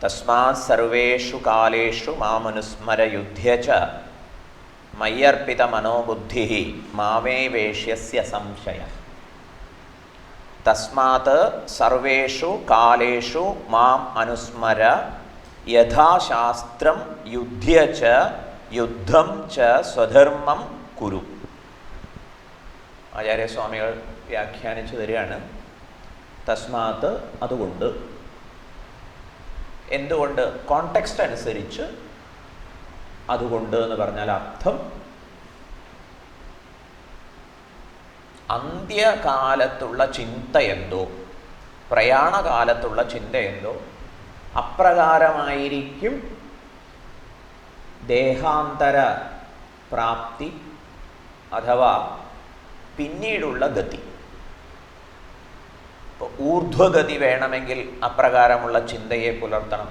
തസ്മാത് സർവേഷു കാലേഷു മാമനുസ്മര യുധ്യ ച മയ്യർപ്പിത മനോബുദ്ധി മാമേ വേഷ്യസ്യ സംശയ. തസ്മാത് സർവേഷു കാലേഷു മാം അനുസ്മര യഥാശാസ്ത്രം യുധ്യ ച യുദ്ധം ച സ്വധർമ്മം കുരു. ആചാര്യസ്വാമികൾ വ്യാഖ്യാനിച്ചു തരികയാണ്. തസ്മാത്ത് അതുകൊണ്ട്, എന്തുകൊണ്ട്, കോണ്ടെക്സ്റ്റ് അനുസരിച്ച് അതുകൊണ്ട് എന്ന് പറഞ്ഞാൽ അർത്ഥം അന്ത്യകാലത്തുള്ള ചിന്ത എന്തോ, പ്രയാണകാലത്തുള്ള ചിന്ത എന്തോ അപ്രകാരമായിരിക്കും ദേഹാന്തര പ്രാപ്തി അഥവാ പിന്നീടുള്ള ഗതി. ഇപ്പോൾ ഊർധ്വഗതി വേണമെങ്കിൽ അപ്രകാരമുള്ള ചിന്തയെ പുലർത്തണം.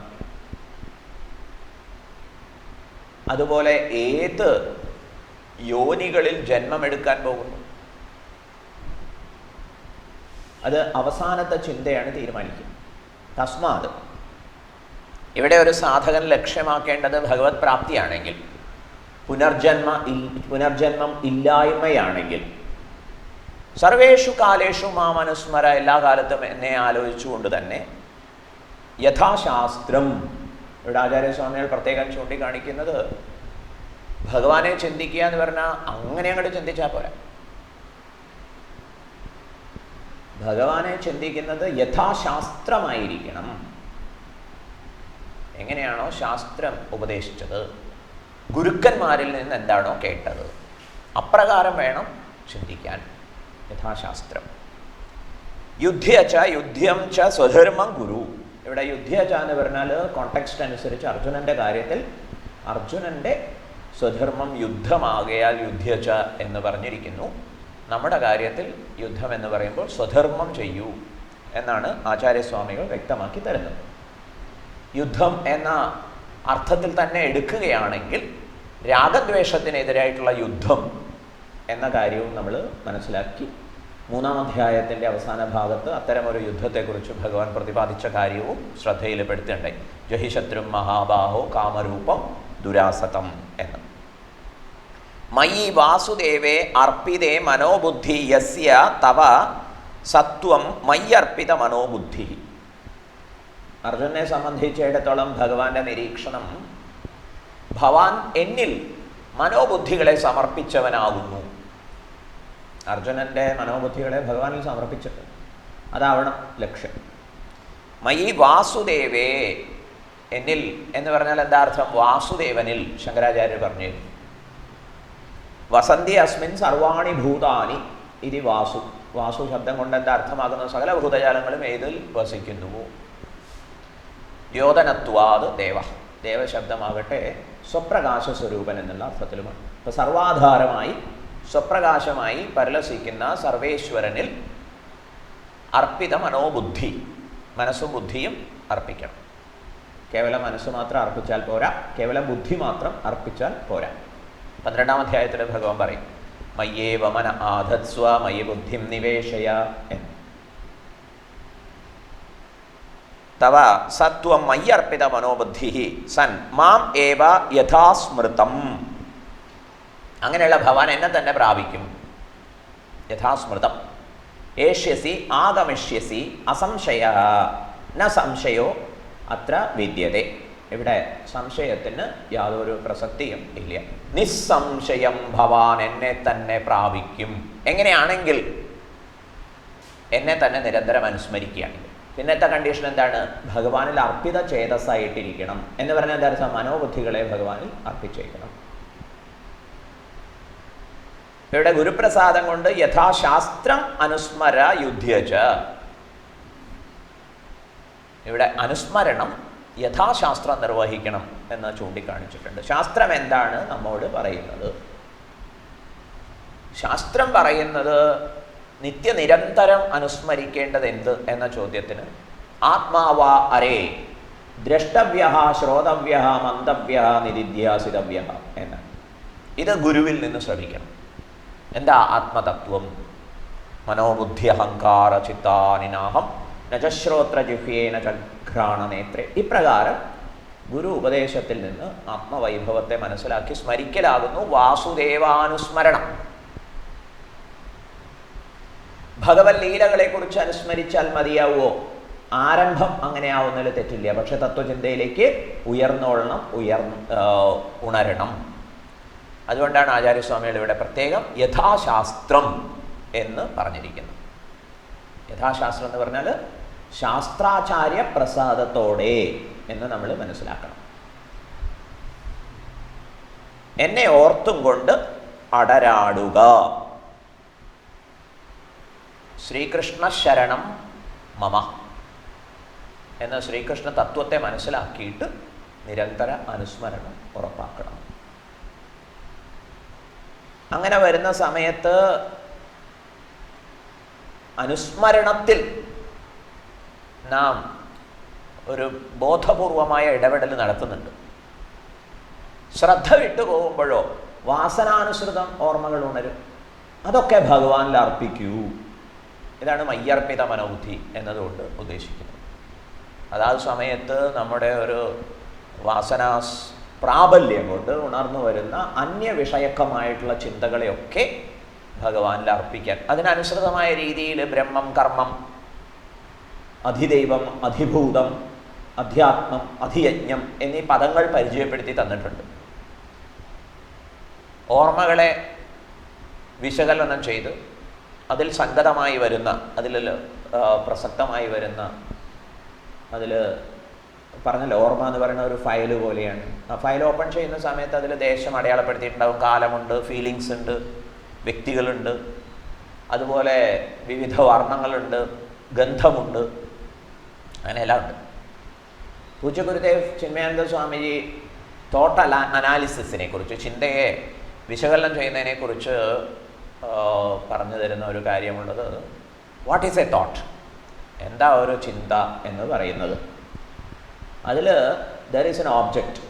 അതുപോലെ ഏത് യോനികളിൽ ജന്മമെടുക്കാൻ പോകുന്നു അത് അവസാനത്തെ ചിന്തയാണ് തീരുമാനിക്കുക. തസ്മാത് ഇവിടെ ഒരു സാധകൻ ലക്ഷ്യമാക്കേണ്ടത് ഭഗവത് പ്രാപ്തിയാണെങ്കിൽ, പുനർജന്മം ഇല്ലായ്മയാണെങ്കിൽ, സർവേഷു കാലേഷു മാം അനുസ്മര, എല്ലാ കാലത്തും എന്നെ ആലോചിച്ചുകൊണ്ട് തന്നെ യഥാശാസ്ത്രം. ഇവിടെ ആചാര്യസ്വാമികൾ പ്രത്യേകം ചൂണ്ടിക്കാണിക്കുന്നത് ഭഗവാനെ ചിന്തിക്കുക എന്ന് പറഞ്ഞാൽ അങ്ങനെ അങ്ങോട്ട് ചിന്തിച്ചാൽ പോരാ. ഭഗവാനെ ചിന്തിക്കുന്നത് യഥാശാസ്ത്രമായിരിക്കണം. എങ്ങനെയാണോ ശാസ്ത്രം ഉപദേശിച്ചത്, ഗുരുക്കന്മാരിൽ നിന്ന് എന്താണോ കേട്ടത്, അപ്രകാരം വേണം ചിന്തിക്കാൻ. യഥാശാസ്ത്രം. യുദ്ധ്യച്ച യുദ്ധ്യം ച സ്വധർമ്മം ഗുരു. ഇവിടെ യുദ്ധ്യച്ച എന്ന് പറഞ്ഞാൽ കോണ്ടെക്സ്റ്റ് അനുസരിച്ച് അർജുനൻ്റെ കാര്യത്തിൽ അർജുനൻ്റെ സ്വധർമ്മം യുദ്ധമാകയാൽ യുദ്ധ്യച്ച എന്ന് പറഞ്ഞിരിക്കുന്നു. നമ്മുടെ കാര്യത്തിൽ യുദ്ധം എന്ന് പറയുമ്പോൾ സ്വധർമ്മം ചെയ്യൂ എന്നാണ് ആചാര്യസ്വാമികൾ വ്യക്തമാക്കി തരുന്നത്. യുദ്ധം എന്ന അർത്ഥത്തിൽ തന്നെ എടുക്കുകയാണെങ്കിൽ രാഗദ്വേഷത്തിനെതിരായിട്ടുള്ള യുദ്ധം എന്ന കാര്യവും നമ്മൾ മനസ്സിലാക്കി. 3-ാം അധ്യായത്തിൻ്റെ അവസാന ഭാഗത്ത് അത്തരമൊരു യുദ്ധത്തെക്കുറിച്ച് ഭഗവാൻ പ്രതിപാദിച്ച കാര്യവും ശ്രദ്ധയിൽപ്പെടുത്തുണ്ടായി. ജഹിശത്രും മഹാബാഹോ കാമരൂപം ദുരാസതം എന്ന്. മയി വാസുദേവേ അർപ്പിതേ മനോബുദ്ധി യസ്യ തവ സത്വം മയ്യർപ്പിത മനോബുദ്ധി. അർജുനെ സംബന്ധിച്ചിടത്തോളം ഭഗവാന്റെ നിരീക്ഷണം, ഭവാൻ എന്നിൽ മനോബുദ്ധികളെ സമർപ്പിച്ചവനാകുന്നു. അർജുനൻ്റെ മനോബുദ്ധികളെ ഭഗവാനിൽ സമർപ്പിച്ചിട്ടുണ്ട്. അതാവണം ലക്ഷ്യം. മയി വാസുദേവേ, എന്നിൽ എന്ന് പറഞ്ഞാൽ എന്താ അർത്ഥം? വാസുദേവനിൽ. ശങ്കരാചാര്യർ പറഞ്ഞു, വസന്തി അസ്മിൻ സർവാണി ഭൂതാനി ഇതി വാസു. വാസു ശബ്ദം കൊണ്ട് എന്താ അർത്ഥമാകുന്നത്? സകല ഭൂതജാലങ്ങളും ഏതിൽ വസിക്കുന്നു. ദ്യോതനത്വാത് ദേവ. ദേവശബ്ദമാകട്ടെ സ്വപ്രകാശ സ്വരൂപൻ എന്നുള്ള അർത്ഥത്തിലുമാണ്. ഇപ്പോൾ സർവാധാരമായി സ്വപ്രകാശമായി പരിലസിക്കുന്ന സർവേശ്വരനിൽ അർപ്പിത മനോബുദ്ധി, മനസ്സും ബുദ്ധിയും അർപ്പിക്കണം. കേവലം മനസ്സ് മാത്രം അർപ്പിച്ചാൽ പോരാ, കേവലം ബുദ്ധി മാത്രം അർപ്പിച്ചാൽ പോരാ. 12-ാം അധ്യായത്തിൽ ഭഗവാൻ പറയും, മയ്യേവ മന ആധത്സ്വ മയി ബുദ്ധിം നിവേശയ എന്ന്. തവ സത്വം മയ്യർപ്പിത മനോബുദ്ധി സൻ മാം ഏവ യഥാസ്മൃതം. അങ്ങനെയുള്ള ഭവാൻ എന്നെ തന്നെ പ്രാപിക്കും. യഥാസ്മൃതം. ഏഷ്യസി ആഗമിഷ്യസി അസംശയ ന സംശയോ അത്ര വിദ്യതേ. ഇവിടെ സംശയത്തിന് യാതൊരു പ്രസക്തിയും ഇല്ല. നിസ്സംശയം ഭവാൻ എന്നെ തന്നെ പ്രാപിക്കും. എങ്ങനെയാണെങ്കിൽ? എന്നെ തന്നെ നിരന്തരം അനുസ്മരിക്കുകയാണെങ്കിൽ. പിന്നത്തെ കണ്ടീഷൻ എന്താണ്? ഭഗവാനിൽ അർപ്പിത ചേതസ്സായിട്ടിരിക്കണം എന്ന് പറഞ്ഞാൽ എന്താ അർത്ഥം? മനോബുദ്ധികളെ ഭഗവാനിൽ അർപ്പിച്ചേക്കണം. ഇവിടെ ഗുരുപ്രസാദം കൊണ്ട് യഥാശാസ്ത്രം അനുസ്മര യുദ്ധ്യച. ഇവിടെ അനുസ്മരണം യഥാശാസ്ത്രം നിർവഹിക്കണം എന്ന് ചൂണ്ടിക്കാണിച്ചിട്ടുണ്ട്. ശാസ്ത്രം എന്താണ് നമ്മോട് പറയുന്നത്? ശാസ്ത്രം പറയുന്നത് നിത്യനിരന്തരം അനുസ്മരിക്കേണ്ടത് എന്ത് എന്ന ചോദ്യത്തിന് ആത്മാവാ അരേ ദ്രഷ്ടവ്യ ശ്രോതവ്യ മന്തവ്യ നിരിധ്യാസിതവ്യ എന്ന്. ഇത് ഗുരുവിൽ നിന്ന് ശ്രമിക്കണം. എന്താ ആത്മതത്വം? മനോബുദ്ധി അഹങ്കാര ചിത്താനിനാഹം നചശ്രോത്ര ജിഹ്യേന ഘ്രാണനേത്രേ. ഇപ്രകാരം ഗുരു ഉപദേശത്തിൽ നിന്ന് ആത്മവൈഭവത്തെ മനസ്സിലാക്കി സ്മരിക്കലാകുന്നു വാസുദേവാനുസ്മരണം. ഭഗവത് ലീലകളെക്കുറിച്ച് അനുസ്മരിച്ചാൽ മതിയാവുമോ? ആരംഭം അങ്ങനെയാവുന്നതിൽ തെറ്റില്ല. പക്ഷെ തത്വചിന്തയിലേക്ക് ഉണരണം. അതുകൊണ്ടാണ് ആചാര്യസ്വാമികൾ ഇവിടെ പ്രത്യേകം യഥാശാസ്ത്രം എന്ന് പറഞ്ഞിരിക്കുന്നത്. യഥാശാസ്ത്രം എന്ന് പറഞ്ഞാൽ ശാസ്ത്രാചാര്യ പ്രസാദത്തോടെ എന്ന് നമ്മൾ മനസ്സിലാക്കണം. എന്നെ ഓർത്തും കൊണ്ട് അടരാടുക. ശ്രീകൃഷ്ണ ശരണം മമ എന്ന ശ്രീകൃഷ്ണ തത്വത്തെ മനസ്സിലാക്കിയിട്ട് നിരന്തര അനുസ്മരണം ഉറപ്പാക്കണം. അങ്ങനെ വരുന്ന സമയത്ത് അനുസ്മരണത്തിൽ നാം ഒരു ബോധപൂർവമായ ഇടപെടൽ നടത്തുന്നുണ്ട്. ശ്രദ്ധ വിട്ടുപോകുമ്പോഴോ വാസനാനുസൃതം ഓർമ്മകൾ ഉണരും. അതൊക്കെ ഭഗവാനിൽ അർപ്പിക്കൂ. ഇതാണ് മയ്യർപ്പിത മനോബുദ്ധി എന്നതുകൊണ്ട് ഉദ്ദേശിക്കുന്നത്. അതാത് സമയത്ത് നമ്മുടെ ഒരു വാസനാ പ്രാബല്യം കൊണ്ട് ഉണർന്നു വരുന്ന അന്യവിഷയക്കമായിട്ടുള്ള ചിന്തകളെയൊക്കെ ഭഗവാനിൽ അർപ്പിക്കാൻ, അതിനനുസൃതമായ രീതിയിൽ ബ്രഹ്മം, കർമ്മം, അധിദൈവം, അധിഭൂതം, അധ്യാത്മം, അധിയജ്ഞം എന്നീ പദങ്ങൾ പരിചയപ്പെടുത്തി തന്നിട്ടുണ്ട്. ഓർമ്മകളെ വിശകലനം ചെയ്ത് അതിൽ സംഗതമായി വരുന്ന, അതിൽ പ്രസക്തമായി വരുന്ന, അതിൽ പറഞ്ഞല്ലോ ഓർമ്മ എന്ന് പറയുന്ന ഒരു ഫയൽ പോലെയാണ്. ആ ഫയൽ ഓപ്പൺ ചെയ്യുന്ന സമയത്ത് അതിൽ ദേശം അടയാളപ്പെടുത്തിയിട്ടുണ്ടാവും, കാലമുണ്ട്, ഫീലിങ്സ് ഉണ്ട്, വ്യക്തികളുണ്ട്, അതുപോലെ വിവിധ വർണ്ണങ്ങളുണ്ട്, ഗന്ധമുണ്ട്, അങ്ങനെയെല്ലാം ഉണ്ട്. പൂജ്യ ഗുരുദേവ് ചിന്മയാനന്ദ സ്വാമിജി തോട്ട് അനാലിസിസിനെ കുറിച്ച്, ചിന്തയെ വിശകലനം ചെയ്യുന്നതിനെക്കുറിച്ച് പറഞ്ഞു തരുന്ന ഒരു കാര്യമുള്ളത്, വാട്ട് ഈസ് എ തോട്ട്, എന്താ ഒരു ചിന്ത എന്ന് പറയുന്നത്. അതിൽ ദർ ഈസ് എൻ ഓബ്ജക്റ്റ്.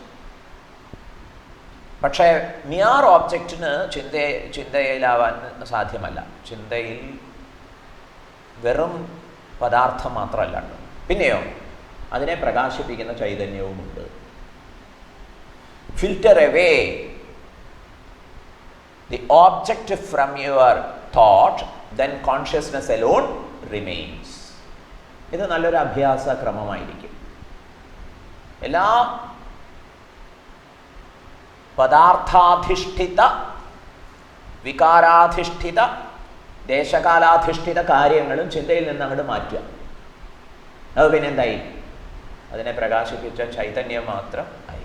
പക്ഷേ മിയാർ ഓബ്ജക്റ്റിന് ചിന്തയിലാവാൻ സാധ്യമല്ല. ചിന്തയിൽ വെറും പദാർത്ഥം മാത്രമല്ല, പിന്നെയോ അതിനെ പ്രകാശിപ്പിക്കുന്ന ചൈതന്യവുമുണ്ട്. Filter away the object from your thought, then consciousness alone remains. ഇത് നല്ലൊരു അഭ്യാസ ക്രമമായിരിക്കും. എല്ലാ പദാർത്ഥാധിഷ്ഠിത, വികാരാധിഷ്ഠിത, ദേശകാലാധിഷ്ഠിത കാര്യങ്ങളും ചിന്തയിൽ നിന്ന് അങ്ങോട്ട് മാറ്റുക. അത് പിന്നെ എന്തായി? അതിനെ പ്രകാശിപ്പിച്ച ചൈതന്യം മാത്രം ആയി.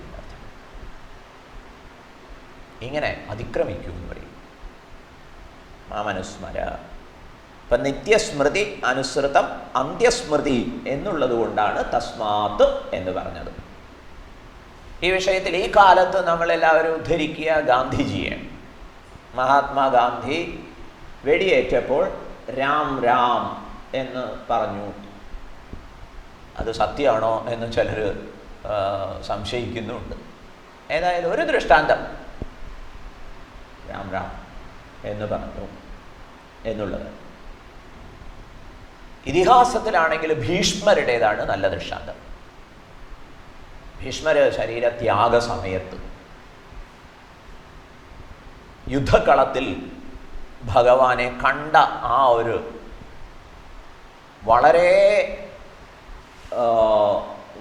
ഇങ്ങനെ അതിക്രമിക്കും എന്ന് പറയും. മാമനുസ്മര. ഇപ്പം നിത്യസ്മൃതി അനുസൃതം അന്ത്യസ്മൃതി എന്നുള്ളത് കൊണ്ടാണ് തസ്മാത്ത് എന്ന് പറഞ്ഞത്. ഈ വിഷയത്തിൽ ഈ കാലത്ത് നമ്മളെല്ലാവരും ഉദ്ധരിക്കുക ഗാന്ധിജിയെ. മഹാത്മാഗാന്ധി വെടിയേറ്റപ്പോൾ രാം രാം എന്ന് പറഞ്ഞു. അത് സത്യമാണോ എന്ന് ചിലർ സംശയിക്കുന്നുണ്ട്. ഏതായാലും ഒരു ദൃഷ്ടാന്തം, രാം രാം എന്ന് പറഞ്ഞു എന്നുള്ളത്. ഇതിഹാസത്തിലാണെങ്കിൽ ഭീഷ്മരുടേതാണ് നല്ല ദൃഷ്ടാന്തം. ഭീഷ്മര് ശരീരത്യാഗ സമയത്ത് യുദ്ധക്കളത്തിൽ ഭഗവാനെ കണ്ട ആ ഒരു വളരെ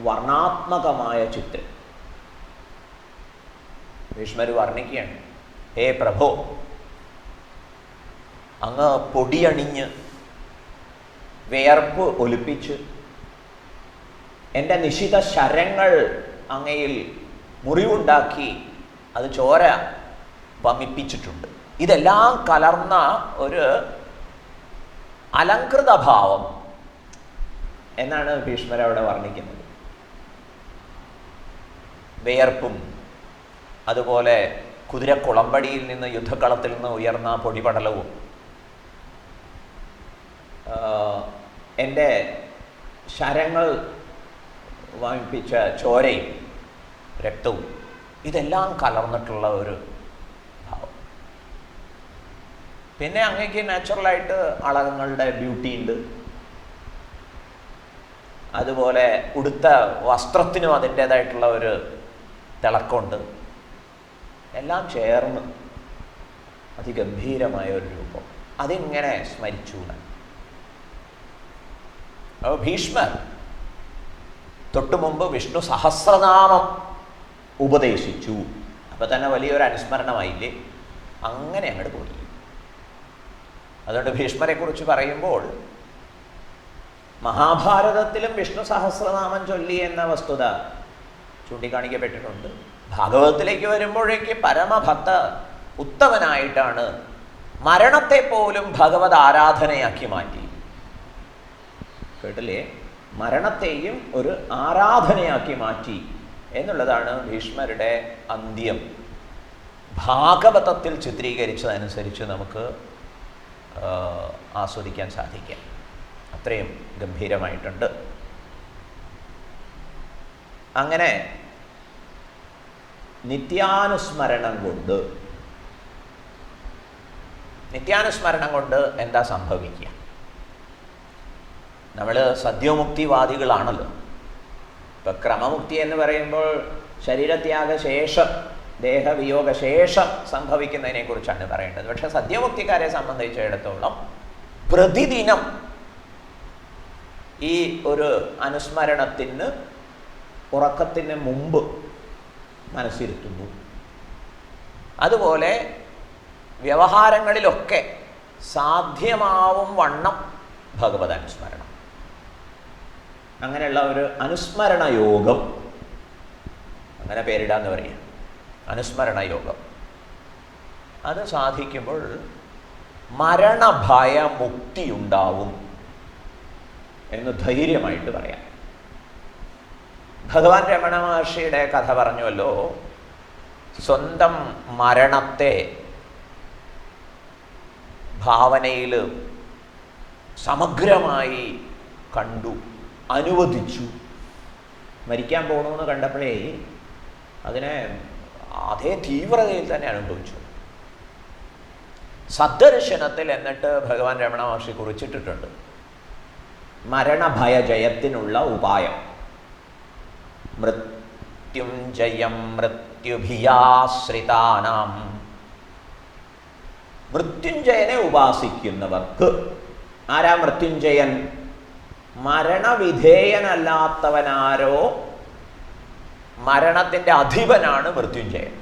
വർണ്ണാത്മകമായ ചിത്രം ഭീഷ്മർ വർണ്ണിക്കുകയാണ്. ഹേ പ്രഭോ, അങ്ങ് പൊടിയണിഞ്ഞ് വിയർപ്പ് ഒലിപ്പിച്ച് എൻ്റെ നിശിത ശരങ്ങൾ അങ്ങയിൽ മുറിവുണ്ടാക്കി അത് ചോര വമിപ്പിച്ചിട്ടുണ്ട്. ഇതെല്ലാം കലർന്ന ഒരു അലങ്കൃത ഭാവം എന്നാണ് ഭീഷ്മർ അവിടെ വർണ്ണിക്കുന്നത്. വിയർപ്പും അതുപോലെ കുതിരക്കുളമ്പടിയിൽ നിന്ന് യുദ്ധക്കളത്തിൽ നിന്ന് ഉയർന്ന പൊടിപടലവും എൻ്റെ ശരങ്ങൾ വമിപ്പിച്ച ചോരയും രക്തവും ഇതെല്ലാം കലർന്നിട്ടുള്ള ഒരു ഭാവം. പിന്നെ അങ്ങേക്ക് നാച്ചുറലായിട്ട് അളകങ്ങളുടെ ബ്യൂട്ടി ഉണ്ട്. അതുപോലെ ഉടുത്ത വസ്ത്രത്തിനും അതിൻ്റേതായിട്ടുള്ള ഒരു തിളക്കമുണ്ട്. എല്ലാം ചേർന്ന് അതിഗംഭീരമായ ഒരു രൂപം. അതിങ്ങനെ സ്മരിച്ചു. അപ്പോൾ ഭീഷ്മർ തൊട്ടു മുമ്പ് വിഷ്ണു സഹസ്രനാമം ഉപദേശിച്ചു. അപ്പോൾ തന്നെ വലിയൊരു അനുസ്മരണമായില്ലേ? അങ്ങനെ അങ്ങോട്ട് പോയി. അതുകൊണ്ട് ഭീഷ്മരെക്കുറിച്ച് പറയുമ്പോൾ മഹാഭാരതത്തിലും വിഷ്ണു സഹസ്രനാമം ചൊല്ലി എന്ന വസ്തുത ചൂണ്ടിക്കാണിക്കപ്പെട്ടിട്ടുണ്ട്. ഭാഗവതത്തിലേക്ക് വരുമ്പോഴേക്ക് പരമഭക്ത ഉത്തമനായിട്ടാണ് മരണത്തെ പോലും ഭഗവത് ആരാധനയാക്കി മാറ്റി. കേട്ടില്ലേ? മരണത്തെയും ഒരു ആരാധനയാക്കി മാറ്റി എന്നുള്ളതാണ് ഭീഷ്മരുടെ അന്ത്യം ഭാഗവതത്തിൽ ചിത്രീകരിച്ചതനുസരിച്ച് നമുക്ക് ആസ്വദിക്കാൻ സാധിക്കാം. അത്രയും ഗംഭീരമായിട്ടുണ്ട്. അങ്ങനെ നിത്യാനുസ്മരണം കൊണ്ട് എന്താ സംഭവിക്കുക? നമ്മൾ സദ്യോമുക്തിവാദികളാണല്ലോ. ഇപ്പം ക്രമമുക്തി എന്ന് പറയുമ്പോൾ ശരീരത്യാഗ ശേഷം, ദേഹവിയോഗ ശേഷം സംഭവിക്കുന്നതിനെ കുറിച്ചാണ് പറയേണ്ടത്. പക്ഷെ സദ്യമുക്തിക്കാരെ സംബന്ധിച്ചിടത്തോളം പ്രതിദിനം ഈ ഒരു അനുസ്മരണത്തിന് ഉറക്കത്തിന് മുമ്പ് മനസ്സിരുത്തുന്നു. അതുപോലെ വ്യവഹാരങ്ങളിലൊക്കെ സാധ്യമാവും വണ്ണം ഭഗവത് അനുസ്മരണം. അങ്ങനെയുള്ള ഒരു അനുസ്മരണ യോഗം, അങ്ങനെ പേരിടാന്ന് പറയാം, അനുസ്മരണ യോഗം. അത് സാധിക്കുമ്പോൾ മരണഭയമുക്തി ഉണ്ടാവും എന്ന് ധൈര്യമായിട്ട് പറയാം. ഭഗവാൻ രമണ മഹർഷിയുടെ കഥ പറഞ്ഞുവല്ലോ. സ്വന്തം മരണത്തെ ഭാവനയിൽ സമഗ്രമായി കണ്ടു, അനുവദിച്ചു. മരിക്കാൻ പോകണമെന്ന് കണ്ടപ്പോഴേ അതിനെ അതേ തീവ്രതയിൽ തന്നെ അനുഭവിച്ചു. സദ്ദർശനത്തിൽ എന്നിട്ട് ഭഗവാൻ രമണ മഹർഷി കുറിച്ചിട്ടിട്ടുണ്ട് മരണഭയജയത്തിനുള്ള ഉപായം. മൃത്യുഞ്ജയം മൃത്യുഭിയാശ്രിതാനാം. മൃത്യുഞ്ജയനെ ഉപാസിക്കുന്നവർക്ക്. ആരാ മൃത്യുഞ്ജയൻ? മരണവിധേയനല്ലാത്തവനാരോ മരണത്തിൻ്റെ അധിപനാണ് മൃത്യുഞ്ജയൻ.